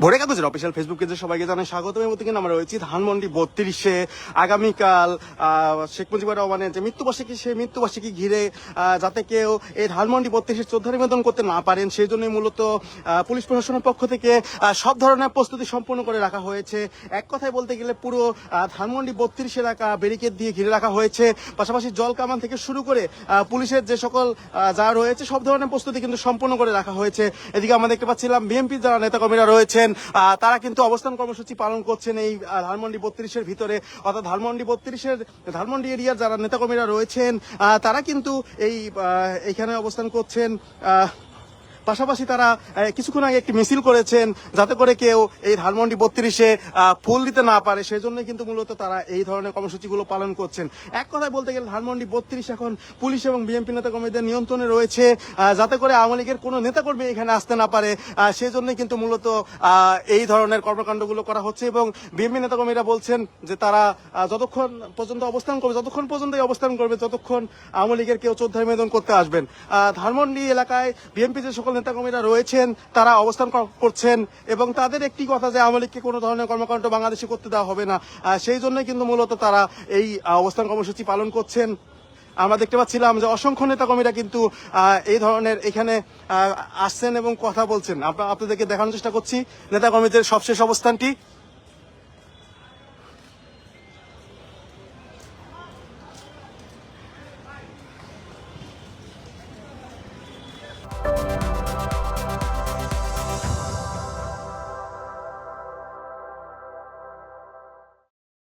ভোরে কাগজের official Facebook পেজে সবাইকে জানাই স্বাগত। এই মুহূর্তে আমরা রয়েছি ধানমন্ডি 32-এ। আগামীকাল শেখ মুজিবুর রহমানের যে মৃত্যুবার্ষিকী, সেই মৃত্যুবার্ষিকী ঘিরে যাতে কেউ এই ধানমন্ডি 32-এর শ্রদ্ধা নিবেদন করতে না পারেন, সেই জন্যই মূলত পুলিশ প্রশাসনের পক্ষ থেকে সব ধরনের প্রস্তুতি সম্পন্ন করে রাখা হয়েছে। এক কথায় বলতে গেলে পুরো ধানমন্ডি 32 এলাকা ব্যারিকেড দিয়ে ঘিরে রাখা হয়েছে। পাশাপাশি জল কামান থেকে শুরু করে পুলিশের যে সকল যা রয়েছে সব ধরনের প্রস্তুতি কিন্তু সম্পন্ন করে রাখা হয়েছে। এদিকে আমরা দেখতে পাচ্ছিলাম বিএনপির যারা নেতাকর্মীরা রয়েছেন তারা কিন্তু অবস্থান কর্মসূচি পালন করছেন এই ধানমন্ডি 32-এর ভিতরে, অর্থাৎ ধানমন্ডি এরিয়ার যারা নেতাকর্মীরা রয়েছেন তারা কিন্তু এইখানে অবস্থান করছেন। পাশাপাশি তারা কিছুক্ষণ আগে একটি মিছিল করেছেন যাতে করে কেউ এই ধানমন্ডি 32-এ ফুল দিতে না পারে, সেই জন্য কিন্তু মূলত তারা এই ধরনের কর্মসূচিগুলো পালন করছেন। এক কথায় বলতে গেলে ধানমন্ডি 32 এখন পুলিশ এবং বিএনপি নেতাকর্মীদের নিয়ন্ত্রণে রয়েছে যাতে করে আওয়ামী লীগের কোনো নেতাকর্মী এখানে আসতে না পারে, সেই জন্যই কিন্তু মূলত এই ধরনের কর্মকাণ্ডগুলো করা হচ্ছে। এবং বিএনপি নেতাকর্মীরা বলছেন যে তারা যতক্ষণ পর্যন্ত অবস্থান করবে যতক্ষণ আওয়ামী লীগের কেউ শ্রদ্ধা নিবেদন করতে আসবেন। ধানমন্ডি এলাকায় বিএনপি যে সকল নেতাকর্মীরা রয়েছেন তারা অবস্থান করছেন এবং তাদের একটি কথা যে আওয়ামী লীগকে কোনো ধরনের কর্মকাণ্ড বাংলাদেশে করতে দেওয়া হবে না, সেই জন্যই কিন্তু মূলত তারা এই অবস্থান কর্মসূচি পালন করছেন। আমরা দেখতে পাচ্ছিলাম যে অসংখ্য নেতাকর্মীরা কিন্তু এই ধরনের এখানে আসছেন এবং কথা বলছেন। আপনাদেরকে দেখানোর চেষ্টা করছি নেতাকর্মীদের সবশেষ অবস্থানটি।